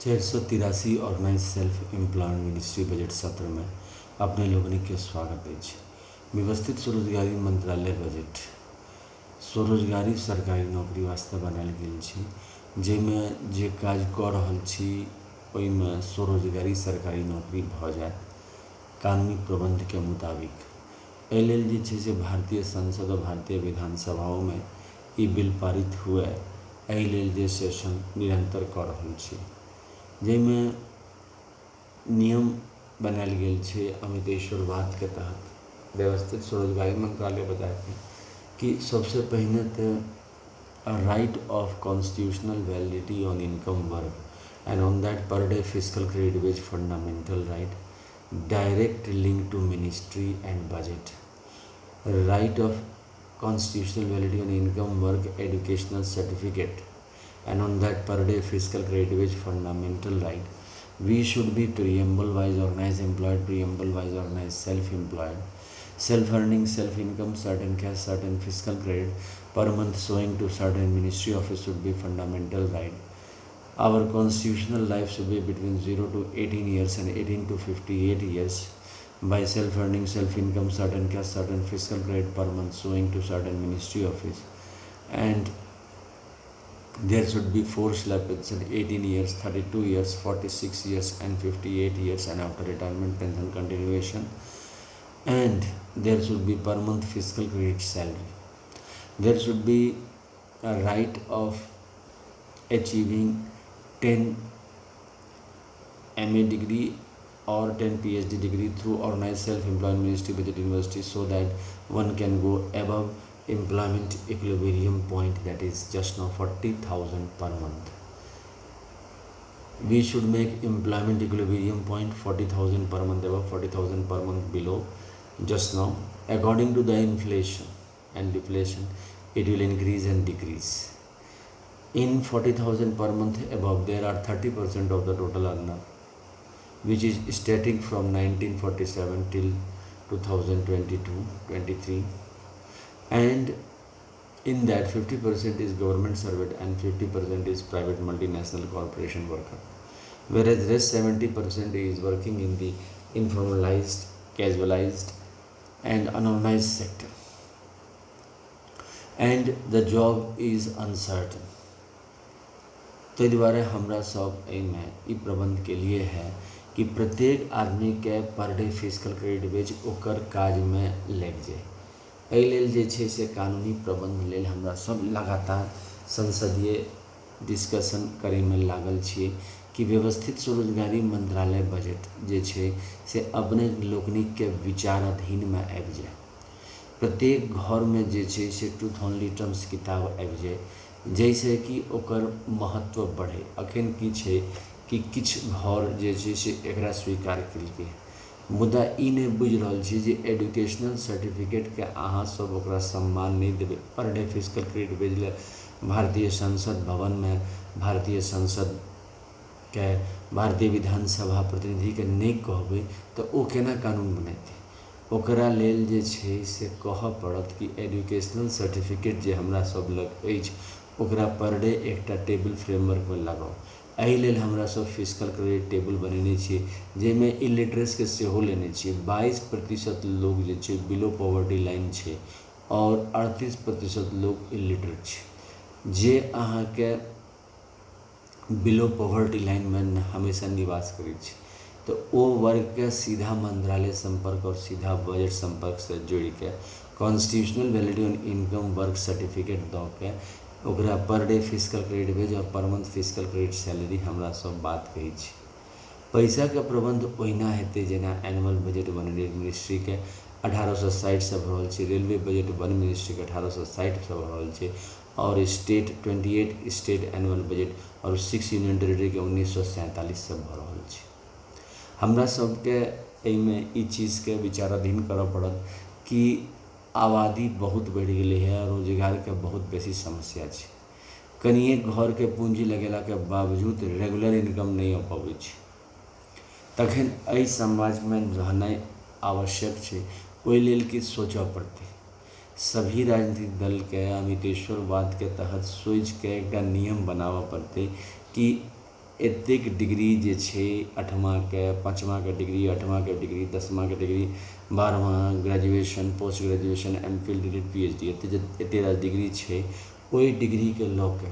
483 organise self employment ministry budget सत्र में अपने लोगनी के स्वागत अछि। व्यवस्थित स्वरोजगारी मंत्रालय बजट स्वरोजगारी सरकारी नौकरी वास्ते बनायल गेल छै, जाहिमे जे काज कऽ रहल छी ओहिमे स्वरोजगारी सरकारी नौकरी भऽ जाय कानूनी प्रबंध के मुताबिक। एहि लेल जे छै से भारतीय संसद और भारतीय विधानसभाओं में ई बिल पारित हुए, एहि लेल जे सेशन निरंतर कऽ रहल छी, जाहिमे नियम बनायल गेल छै अमितेश्वरवाद के तहत। व्यवस्थित स्वरोजगारी मंत्रालय बताते कि सबसे पहले तो right of constitutional validity on income work and on that per day physical credit wage fundamental right, direct link to ministry and budget. Right of constitutional validity on income, work, educational certificate, and on that per day fiscal credit wage fundamental right. We should be preamble wise organized employed, preamble wise organized self-employed, self-earning, self-income, certain cash, certain fiscal credit per month showing to certain ministry office should be fundamental right. Our constitutional life should be between 0 to 18 years and 18 to 58 years. By self-earning, self-income, certain cash, certain fiscal credit per month showing to certain ministry office, and there should be 4 slabs at 18 years, 32 years, 46 years and 58 years, and after retirement pension continuation, and there should be per month fiscal credit salary. There should be a right of achieving 10 MA degree or 10 PhD degree through organized self-employed ministry budget university, so that one can go above employment equilibrium point, that is just now 40,000 per month. We should make employment equilibrium point 40,000 per month above, 40,000 per month below. Just now, according to the inflation and deflation, it will increase and decrease. In 40,000 per month above, there are 30% of the total earner, which is static from 1947 till 2022-23, and in that 50% is government servant and 50% is private multinational corporation worker, whereas rest 70% is working in the informalized, casualized and unorganized sector, and the job is uncertain. ताहि दुआरे हमरा सब एहिमे ई प्रबंध के लिए है कि प्रत्येक आदमी के per day physical credit veg ओकर काज में लग जाए। एहि लेल जे छै से कानूनी प्रबंध लेल हमरा सब लगातार संसदीय डिस्कशन करे में लागल छिए कि व्यवस्थित स्वरोजगारी मंत्रालय बजट जे छै से अपने लोकनिक के विचाराधीन में आबि जाए। प्रत्येक घर में जे छै से ट्रूथ ओनली टर्म्स किताब आबि जाए, जैसे कि ओकर महत्व बढ़े। अखन की छै कि किछ घर जे छै से एकरा स्वीकार केलकै, मुदा ई नहि बुझि रहल छी जे एजुकेशनल सर्टिफिकेट के अहाँ सब ओकरा सम्मान नहीं देबै। Per day physical credit veg ले भारतीय संसद भवन में भारतीय संसद के भारतीय विधानसभा प्रतिनिधि के नहीं कहबै तो ओ केना कानून बनेतै। ओकरा लेल जे छै से कहऽ पड़त कि एजुकेशनल सर्टिफिकेट जे हमरा सब लग अछि ओकरा पर डे एकटा टेबल फ्रेमवर्क में लगाओ। एहि लेल हमरा सब फिजिकल क्रेडिट टेबल बनेने छियै, जाहिमे इलिटरेस के सेहो लेने छियै। 22% लोग जे छै बिलो पॉवर्टी लाइन छै और 38% लोग इलिटरेट छै। जे अहाँ के बिलो पॉवर्टी लाइन में हमेशा निवास करै छै तो ओ वर्ग के सीधा मंत्रालय संपर्क और सीधा बजट संपर्क से जोड़ के constitutional validity on income work certificate दऽ के ओकरा per day physical credit veg और पर मंथ फिजिकल क्रेडिट सैलरी हमरा सब बात कहै छी। पैसा के प्रबंध ओहिना हेतै जेना एनुअल बजट वन मिनिस्ट्री के 1860 से भरल छै, रेलवे बजट वन मिनिस्ट्री के 1860 से भरल छै, और स्टेट 28 स्टेट एनुअल बजट और 6 यूनियन टेरिटरी के 1947 से भर रहल छै। हमरा सबके एहिमे ई चीज़ के विचाराधीन करऽ पड़त कि आबादी बहुत बढ़ गई है, रोजगार के बहुत बेसी समस्या है। कनिए घर के पूंजी लगेला के बावजूद रेगुलर इनकम नहीं हो पाबै छै, तखन एहि समाज में रहनाइ आवश्यक है। ओहि लेल कि सोचऽ पड़तै। सभी राजनीतिक दल के अमितेश्वरवाद के तहत सोच के एक नियम बनाबऽ पड़तै कि एतेक डिग्री जे छै 8वां के 5वां के डिग्री 8वां के डिग्री 10वां के डिग्री 12वां graduation post graduation MPhil DLitt PhD एते रास डिग्री छै ओहि डिग्री के लऽ के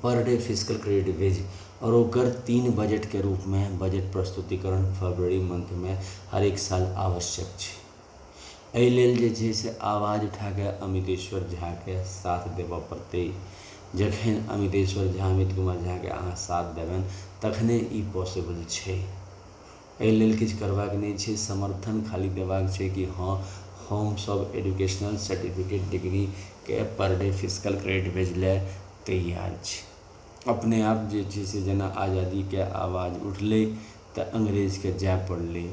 पर डे फिजिकल क्रेडिट भेज और ओकर 3 बजट के रूप में बजट प्रस्तुतिकरण फरवरी मंथ में हर एक साल आवश्यक छै। एहि लेल जे छै से आवाज उठा के अमितेश्वर झा के साथ देबऽ पड़तै। जखन अमितेश्वर झा अमित कुमार झा के अहाँ साथ देबनि तखने ई पॉसिबल छै। एहि लेल किछु करबाक नहि छै, समर्थन खाली देबाक छै कि हाँ हम सब एजुकेशनल सर्टिफिकेट डिग्री के पर डे फिजिकल क्रेडिट भेजले तैयार छी। अपने आप जे छै से जेना आज़ादी के आवाज उठलै तऽ अंग्रेज के जाय पड़लै,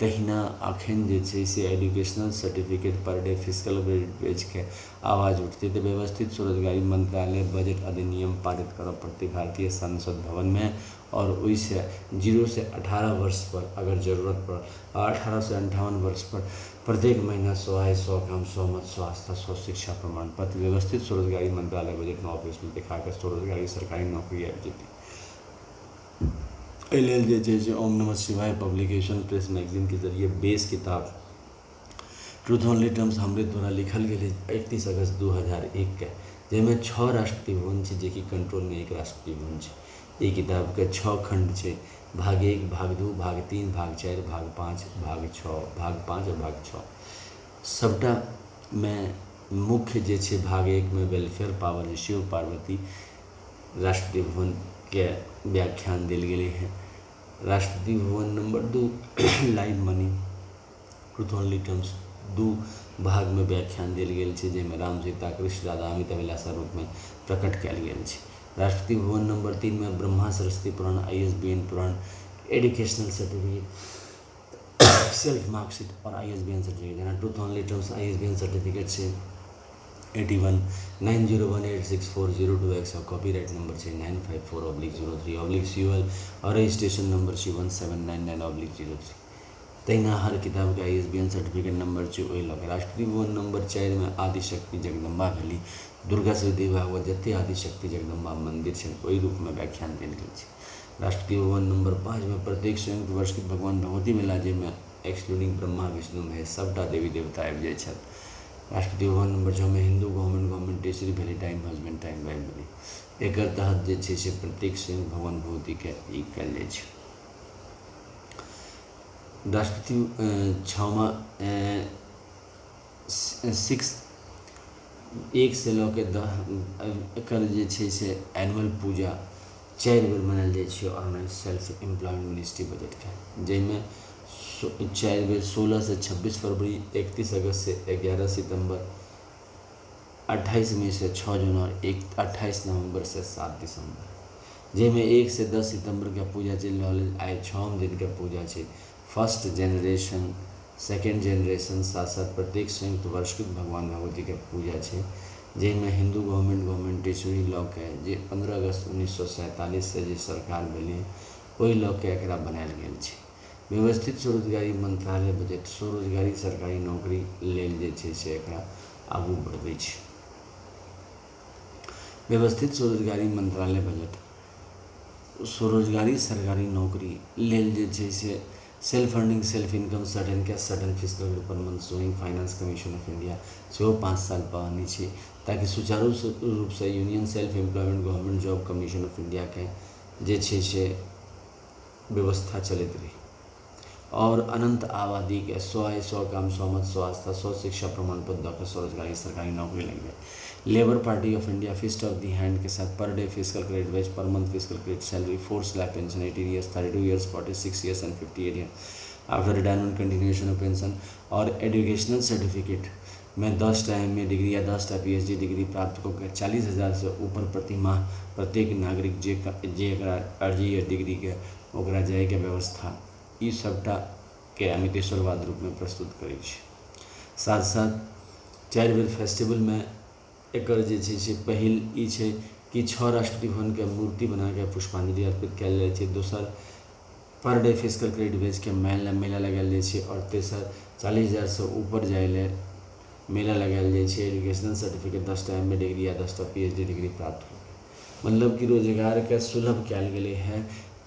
तहिना अखन जे छै से एजुकेशनल सर्टिफिकेट पर डे फिजिकल क्रेडिट भेज के आवाज उठतै तऽ व्यवस्थित स्वरोजगारी मंत्रालय बजट अधिनियम पारित करऽ पड़तै भारतीय संसद भवन में। और ओइसे 0 से 18 वर्ष पर अगर जरूरत पड़ 18 से 58 वर्ष पर प्रत्येक महीना 100 आय 100 काम 100 मत 100 आस्था 100 शिक्षा प्रमाण पत्र व्यवस्थित स्वरोजगारी मंत्रालय बजट में ऑफिस में दिखा के स्वरोजगारी सरकारी नौकरी आबि जेतै। एहि लेल जे छै से ओम नमः शिवाय पब्लिकेशन प्रेस मैगजीन के जरिए बेस किताब ट्रूथ ओनली टर्म्स हमरे द्वारा लिखल गेलै 31 अगस्त 2001 के, जाहिमे 6 राष्ट्रपति भवन छै जेकि कंट्रोल में 1 राष्ट्रपति भवन छै। ई किताब के 6 खंड छै, भाग 1 भाग 2 भाग 3 भाग 4 भाग 5 भाग 6 भाग 5 और भाग 6 सबटा में मुख्य जे छै भाग 1 में वेलफेयर पावर शिव पार्वती राष्ट्रपति भवन के व्याख्यान देल गेले हैं। Rashtrapati Bhavan number 2 live money truth only terms 2 भाग में व्याख्यान देल गेल छै, जाहिमे राम सीता कृष्ण राधा अमित अभिलाषा रूप में प्रकट कयल गेल छै। राष्ट्रपति भवन नंबर 3 में ब्रह्मा सरस्वती पुराण ISBN पुराण एजुकेशनल सर्टिफिकेट सेल्फ मार्कशीट और ISBN सर्टिफिकेट जेना truth only terms ISBN certificate छै 8190186402X और कॉपीराइट नंबर छै 954/03/CUL और रजिस्ट्रेशन नंबर छै 1799/03। तहिना हर किताब के ISBN सर्टिफिकेट नंबर छै ओहि लऽ के। राष्ट्रपति भवन नंबर 4 में आदिशक्ति जगदम्बा भेली दुर्गा सती भागवत जते आदिशक्ति जगदम्बा मंदिर छै ओहि रूप में व्याख्यान देल गेल छै। राष्ट्रपति भवन नंबर 5 में प्रत्येक संयुक्त वर्ष के भगवान भगवती मेला जाहिमे एक्सक्लूडिंग ब्रह्मा विष्णु महेश सबटा देवी देवता आबि जाइ छथि। राष्ट्रपति भवन नंबर 6 में हिंदू गवर्नमेंट टेसरी भेली टाइम हस्बैंड टाइम वाइफ भेली। एकर तहत जे छै से प्रत्येक संयुक्त भगवान भगवती के ई कयल जाइ छै। राष्ट्रपति 6वां 6 1 से लऽ के 10 एकर जे छै से एनुअल पूजा 4 बेर मनायल जाइ छै organise self employment ministry budget के, जाहिमे 4 बेर 16 से 26 फरवरी 31 अगस्त से 11 सितंबर 28 मई से 6 जून और 28 नवंबर से 7 दिसंबर। जाहिमे 1 से 10 सितंबर के पूजा चलि रहल है। आइ 6 दिन के पूजा छै फर्स्ट जनरेशन सेकेंड जनरेशन साथ साथ प्रत्येक संयुक्त वर्षकृत भगवान भगवती के पूजा छै, जाहिमे हिंदू गवर्नमेंट टेसरी लॉ के जे 15 अगस्त 1947 से जे सरकार भेलै ओहि लॉ के एकरा बनायल गेल छै। व्यवस्थित स्वरोजगारी मंत्रालय बजट स्वरोजगारी सरकारी नौकरी लेल जे छै से एकरा आगू बढ़बै छै। व्यवस्थित स्वरोजगारी मंत्रालय बजट स्वरोजगारी सरकारी नौकरी लेल जे छै से self earning self income certain cash certain physical per month showing finance commission of India सेहो 5 साल पानी छै, ताकि सुचारू रूप से union self employment government job commission of India के जे छै से व्यवस्था चलैत रही और अनंत आबादी के 100 आय 100 काम 100 मत 100 आस्था 100 शिक्षा प्रमाण पत्र दऽ के स्वरोजगारी सरकारी नौकरी लग गई। Labour party of India fist of the hand के साथ per day physical credit wage per month physical credit salary force slab pension 18 years 32 years 46 years and 58 year after retirement continuation of pension और educational certificate में 10 time में degree या 10 PhD degree प्राप्त करके 40,000 से ऊपर प्रति माह प्रत्येक नागरिक जे अर्जी या डिग्री के ओकरा जाय के व्यवस्था ई सबटा के अमितेश्वरवाद रूप में प्रस्तुत करै छै। साथ साथ 4 बेर फेस्टिवल में एकर जे छै से पहिल ई छै कि 6 राष्ट्रपति भवन के मूर्ति बना के पुष्पांजलि अर्पित कयल जाइ छै। दोसर per day physical credit veg के मेला लगायल जाइ छै और तेसर 40,000 से ऊपर जाय ले मेला लगायल जाइ छै। एजुकेशनल सर्टिफिकेट 10 टाइम में डिग्री या 10 PhD डिग्री प्राप्त हो मतलब कि रोजगार के सुलभ कयल गेलै है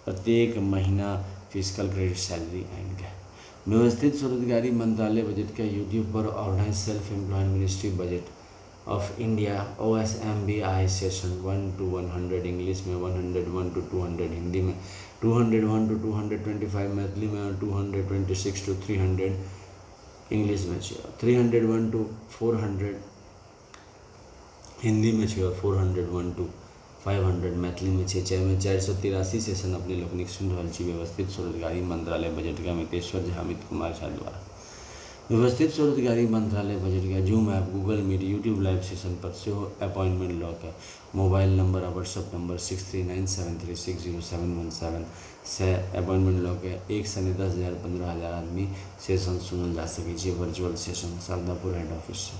प्रत्येक महीना फिजिकल क्रेडिट सैलरी आनि के। व्यवस्थित स्वरोजगारी मंत्रालय बजट के यूट्यूब पर organise self employed ministry budget of India OSMBI session 1 to 100 English में, 101 to 200 हिंदी में, 201 to 225 मैथिली में और 226 to 300 इंग्लिश में छै, 301 to 400 हिंदी में छै और 401 to 500 मैथिली में छै। जाहिमे 483 सेशन अपने लोकनिक सुनि रहल छी व्यवस्थित स्वरोजगारी मंत्रालय बजट के अमितेश्वर झा, अमित कुमार झा द्वारा। व्यवस्थित स्वरोजगारी मंत्रालय बजट के Zoom app, Google Meet, YouTube live session पर से अपॉइंटमेंट लऽ के मोबाइल नंबर और व्हाट्सअप नंबर 6397360717 से अपॉइंटमेंट लऽ के 1 से 10,000 15,000 आदमी सेशन सुनल जा सकै छै virtual session Shardapur head office से।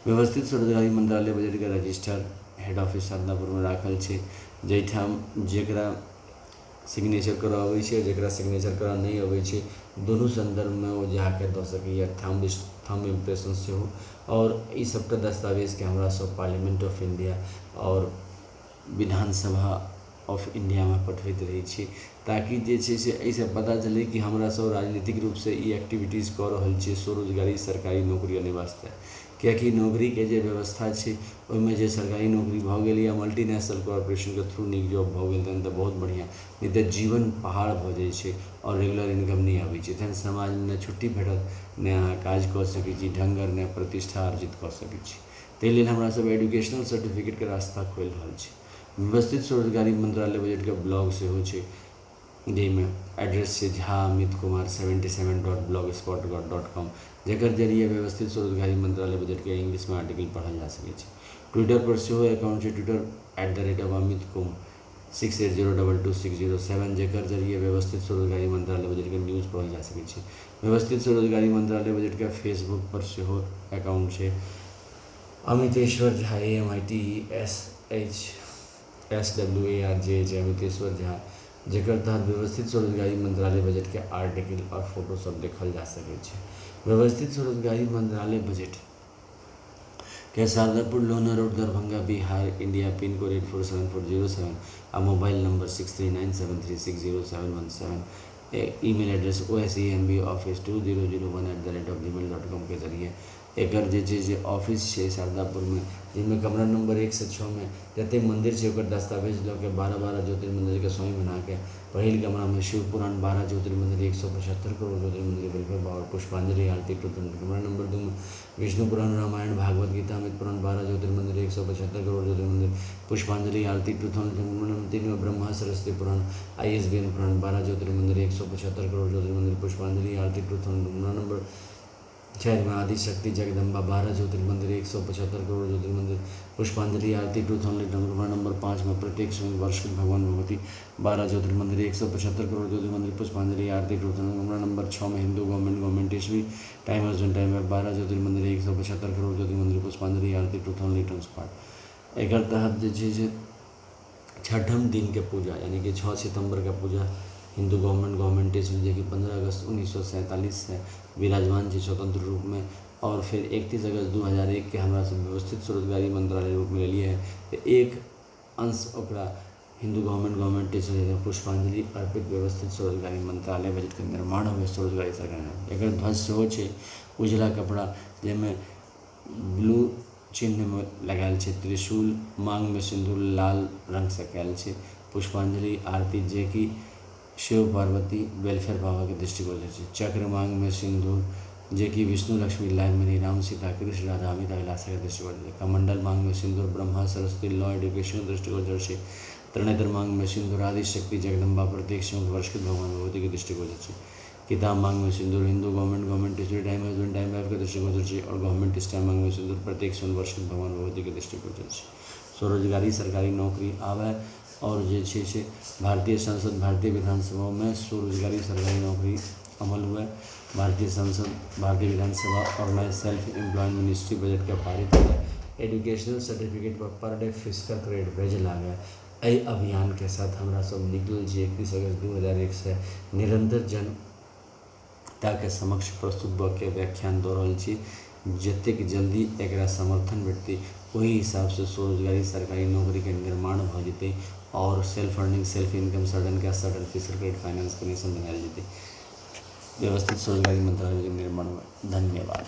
व्यवस्थित स्वरोजगारी मंत्रालय बजट के रजिस्टर हेड ऑफिस शारदापुर में राखल छै, जाहिठाम जेकरा सिग्नेचर करऽ अबै छै, जेकरा सिग्नेचर करऽ नहीं अबै छै, दोनों संदर्भ में वो जाके दऽ सकैए थंब इम्प्रेशन से हो। और ई सबटा दस्तावेज के हमरा सब पार्लियामेंट ऑफ इंडिया और विधानसभा ऑफ इंडिया में पठबैत रही छी, ताकि जे छै से एहिसँ पता चले कि हमरा सब राजनीतिक रूप से ई एक्टिविटीज कऽ रहल छियै स्वरोजगारी सरकारी नौकरी आने वास्ते। किएकि नौकरी के जे व्यवस्था छै ओहिमे जे सरकारी नौकरी भऽ गेल या मल्टीनेशनल कॉर्पोरेशन के थ्रू नीक जॉब भऽ गेल तहन तऽ बहुत बढ़िया, नहीं तऽ जीवन पहाड़ भऽ जाइ छै और रेगुलर इनकम नहीं आबै छै, तहन समाज में ने छुट्टी भेटत ने अहाँ काज कऽ सकै छी ढंगर ने प्रतिष्ठा अर्जित कऽ सकै छी। ताहि लेल हमरा सब एजुकेशनल सर्टिफिकेट के रास्ता खोलि रहल छी। व्यवस्थित स्वरोजगारी मंत्रालय बजट के ब्लॉग सेहो छै, जाहिमे एड्रेस छै jha.amit kumar77.blogspot.com, जेकर जरिए व्यवस्थित स्वरोजगारी मंत्रालय बजट के इंग्लिश में आर्टिकल पढ़ल जा सकै छै। ट्विटर पर सेहो अकाउंट छै, Twitter@amitkum 68022607, जेकर जरिए व्यवस्थित स्वरोजगारी मंत्रालय बजट के न्यूज़ पढ़ल जा सकै छै। व्यवस्थित स्वरोजगारी मंत्रालय बजट के फेसबुक पर सेहो अकाउंट छै, अमितेश्वर झा AMITESHSWARJ अमितेश्वर झा, जेकर तहत व्यवस्थित स्वरोजगारी मंत्रालय बजट के आर्टिकल और फोटो सब देखल जा सकै छै। व्यवस्थित स्वरोजगारी मंत्रालय बजट के Shardapur Lohna road Darbhanga Bihar India pin code 847407 आ mobile number 6397360717, email address OSEMBoffice2001@gmail.com के जरिए एकर जे ऑफिस छै शारदापुर में, जिनमें कमरा नंबर 1 से 6 में जते मंदिर छै ओकर दस्तावेज लऽ के 12 ज्योतिर्मंदिर के स्वामी बना के पहिल कमरा में शिव पुराण 12 ज्योतिर्मंदिर 175 करोड़ ज्योतिर्मंदिर वेलफेयर पावर पुष्पांजलि आरती टोटल। कमरा नंबर 2 में विष्णु पुराण रामायण भागवत गीता अमित पुराण 12 ज्योतिर्मंदिर 175 करोड़ ज्योतिर्मंदिर पुष्पांजलि आरती टोटल। कमरा नंबर 3 में ब्रह्मा सरस्वती पुराण ISBN पुराण 12 ज्योतिर्मंदिर 175 करोड़ ज्योतिर्मंदिर पुष्पांजलि आरती टोटल। कमरा नंबर 4 में आदिशक्ति जगदम्बा 12 ज्योतिर्मंदिर 175 करोड़ ज्योतिर्मंदिर पुष्पांजलि आरती टोटल। कमरा नंबर 5 में प्रत्येक स्वयं वर्षित भगवान भगवती 12 ज्योतिर्मंदिर 175 करोड़ ज्योतिर्मंदिर पुष्पांजलि आरती टोटल। कमरा नंबर 6 में हिंदू गवर्नमेंट ईस्वी टाइम हस्बैंड टाइम में 12 ज्योतिर्मंदिर 175 करोड़ ज्योतिर्मंदिर पुष्पांजलि आरती टोटल रिटर्न स्पॉट। एकर तहत जे छै से छठम दिन के पूजा यानी कि 6 सितंबर का पूजा हिंदू गवर्नमेंट ईस्वी जो कि 15 अगस्त 1947 से विराजमान छै स्वतंत्र रूप में, और फिर 31 अगस्त 2001 के हमरा सब व्यवस्थित स्वरोजगारी मंत्रालय रूप में लेलिए है, तो एक अंश ओकरा हिंदू गवर्नमेंट ईस्वी पुष्पांजलि अर्पित व्यवस्थित स्वरोजगारी मंत्रालय बजट के निर्माण हुए स्वरोजगारी सरकार। एकर ध्वज सेहो छै उजला कपड़ा जाहिमे ब्लू चिन्ह में लगायल छै, त्रिशूल मांग में सिंदूर लाल रंग से कयल छै, पुष्पांजलि आरती जे कि शिव पार्वती वेलफेयर पावर के दृष्टिकोण से, चक्र मांग में सिंदूर जे कि विष्णु लक्ष्मी लाइमनी राम सीता कृष्ण राधा अमित अभिलाषा के दृष्टिकोण से, कमंडल मांग में सिंदूर ब्रह्मा सरस्वती लॉ एडुकेशन दृष्टिकोण से, त्रिनेत्र मांग में सिंदूर आदिशक्ति जगदम्बा प्रत्येक शिव वर्षित भगवान भगवती के दृष्टिकोण से, किताब मांग में सिंदूर हिंदू गवर्नमेंट ईस्वी टाइम हस्बैंड टाइम के दृष्टिकोण से और गवर्नमेंट स्टैम्प मांग में सिंदूर प्रत्येक शिव वर्षित भगवान भगवती के दृष्टिकोण से। स्वरोजगारी सरकारी नौकरी आवे और जे छै से भारतीय संसद भारतीय विधानसभा में स्वरोजगारी सरकारी नौकरी अमल हुए। भारतीय संसद भारतीय विधानसभा organise self employed ministry budget के पारित हुए। एजुकेशनल सर्टिफिकेट पर डे फिजिकल क्रेडिट भेज लागे। एहि अभियान के साथ हमरा सब निकल 31 अगस्त 2001 से निरंतर जनता के समक्ष प्रस्तुत भ के व्याख्यान दऽ रहल छी जतेक जल्दी एकरा समर्थन भेटतै ओहि हिसाब से स्वरोजगारी सरकारी नौकरी के निर्माण भ जेतै और self earning self income sudden के sudden physical credit finance commission बनायल जेतै। व्यवस्थित स्वरोजगारी मंत्रालय के निर्माण हुआ। धन्यवाद।